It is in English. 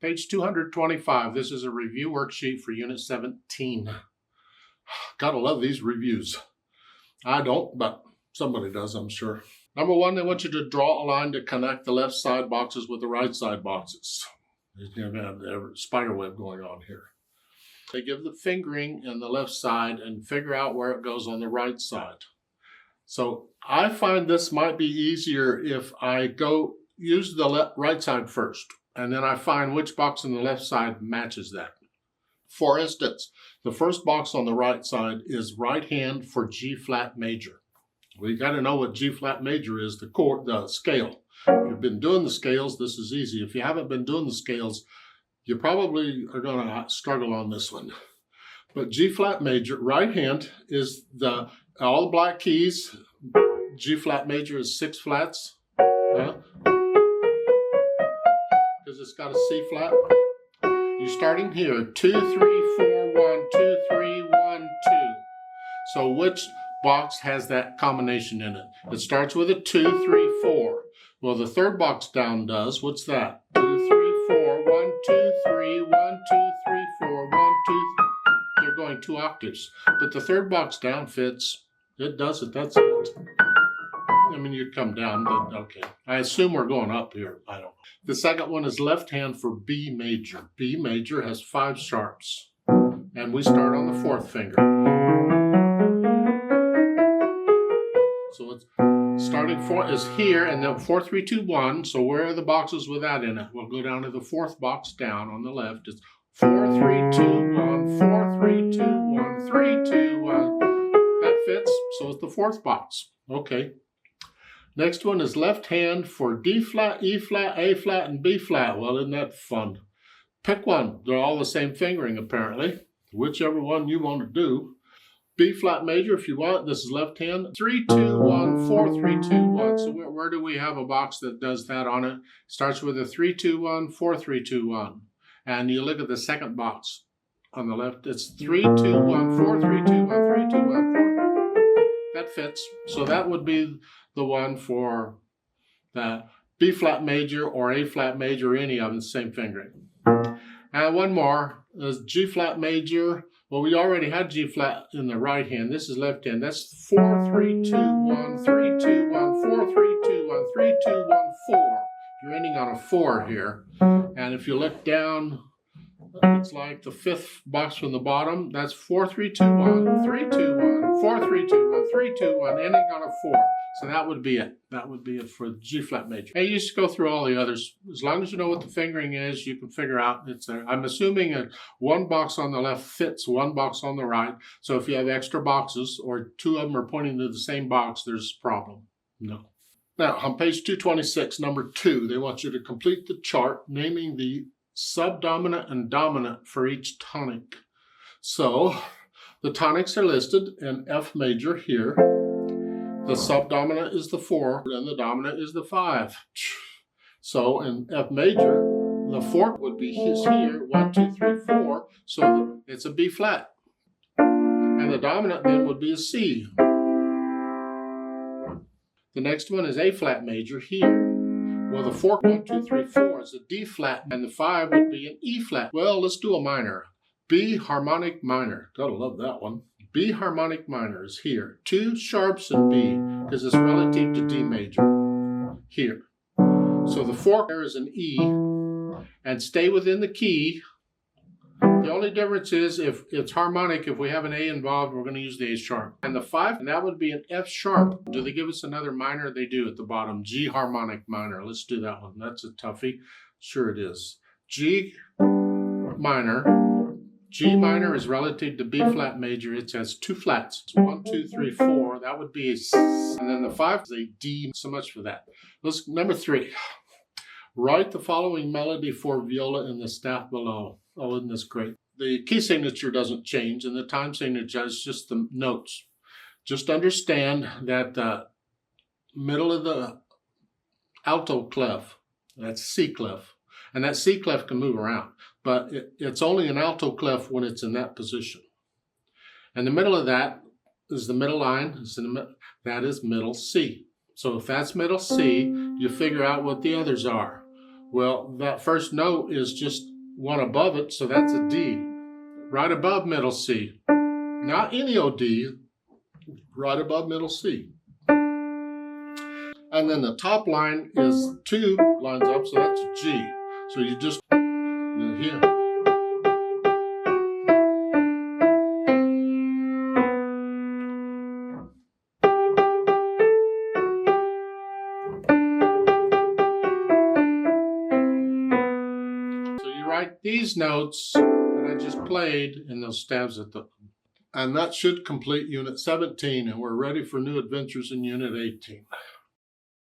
Page 225. This is a review worksheet for Unit 17. Gotta love these reviews. I don't, but somebody does, I'm sure. Number one, they want you to draw a line to connect the left side boxes with the right side boxes. You have a spider web going on here. They give the fingering in the left side and figure out where it goes on the right side. So I find this might be easier if I use the right side first, and then I find which box on the left side matches that. For instance, the first box on the right side is right hand for G flat major. We got to know what G flat major is, the scale. If you've been doing the scales, this is easy. If you haven't been doing the scales, you probably are going to struggle on this one. But G flat major, right hand is all the black keys. G flat major is 6 flats. Because it's got a C flat. You're starting here, 2, 3, 4, 1, 2, 3, 1, 2. So which box has that combination in it? It starts with a 2, 3, 4. Well, the third box down does. What's that? 2, 3, 4, 1, 2, 3, 1, 2, 3, 4, 1, 2. They're going 2 octaves. But the third box down fits. It does it. That's it. I mean, you come down, but okay. I assume we're going up here. I don't know. The second one is left hand for B major. B major has 5 sharps. And we start on the 4th finger. So it's starting 4 is here, and then 4, 3, 2, 1. So where are the boxes with that in it? We'll go down to the 4th box down on the left. It's 4, 3, 2, 1, 4, 3, 2, 1, 3, 2, 1. That fits, so it's the 4th box. Okay. Next one is left hand for D flat, E flat, A flat, and B flat. Well, isn't that fun? Pick one. They're all the same fingering, apparently. Whichever one you want to do. B flat major, if you want. This is left hand. 3, 2, 1, 4, 3, 2, 1. So where do we have a box that does that on it? Starts with a 3, 2, 1, 4, 3, 2, 1. And you look at the second box on the left. It's 3, 2, 1, 4, 3, 2, 1, 3, 2, 1, 4. That fits. So that would be the one for the B flat major or A flat major, or any of them, same fingering. And one more is G flat major. Well, we already had G flat in the right hand. This is left hand. That's 4, 3, 2, 1, 3, 2, 1, 4, 3, 2, 1, 3, 2, 1, 4. You're ending on a 4 here. And if you look down, it's like the 5th box from the bottom. That's 4, 3, 2, 1, 3, 2, 1, 4, 3, 2, 1, 3, 2, 1, ending on a 4. So that would be it. That would be it for G flat major. Hey, you just go through all the others. As long as you know what the fingering is, you can figure out it's there. I'm assuming one box on the left fits one box on the right. So if you have extra boxes or 2 of them are pointing to the same box, there's a problem. No. Now, on page 226, number 2, they want you to complete the chart naming the subdominant and dominant for each tonic. So the tonics are listed in F major here. The subdominant is the 4, and the dominant is the 5. So in F major, the 4 would be here, 1, 2, 3, 4. So it's a B flat. And the dominant then would be a C. The next one is A flat major here. Well, the 4, 1, 2, 3, 4 is a D flat, and the 5 would be an E flat. Well, let's do a minor. B harmonic minor. Gotta love that one. B harmonic minor is here. 2 sharps in B because it's relative to D major here. So the 4 there is an E, and stay within the key. The only difference is if it's harmonic, if we have an A involved, we're going to use the A sharp. And the 5, and that would be an F sharp. Do they give us another minor? They do at the bottom. G harmonic minor. Let's do that one. That's a toughie. Sure it is. G minor. G minor is relative to B flat major. It has 2 flats. It's 1, 2, 3, 4. That would be a C. And then the 5 is a D. So much for that. Number 3. Write the following melody for viola in the staff below. Oh, isn't this great? The key signature doesn't change, and the time signature is just the notes. Just understand that the middle of the alto clef, that's C clef, and that C clef can move around, but it's only an alto clef when it's in that position. And the middle of that is the middle line. That is middle C. So if that's middle C, you figure out what the others are. Well, that first note is just one above it, so that's a D. Right above middle C. Not any old D, right above middle C. And then the top line is 2 lines up, so that's a G. So you just, here. So you write these notes that I just played in those stabs at the, and that should complete Unit 17, and we're ready for new adventures in Unit 18.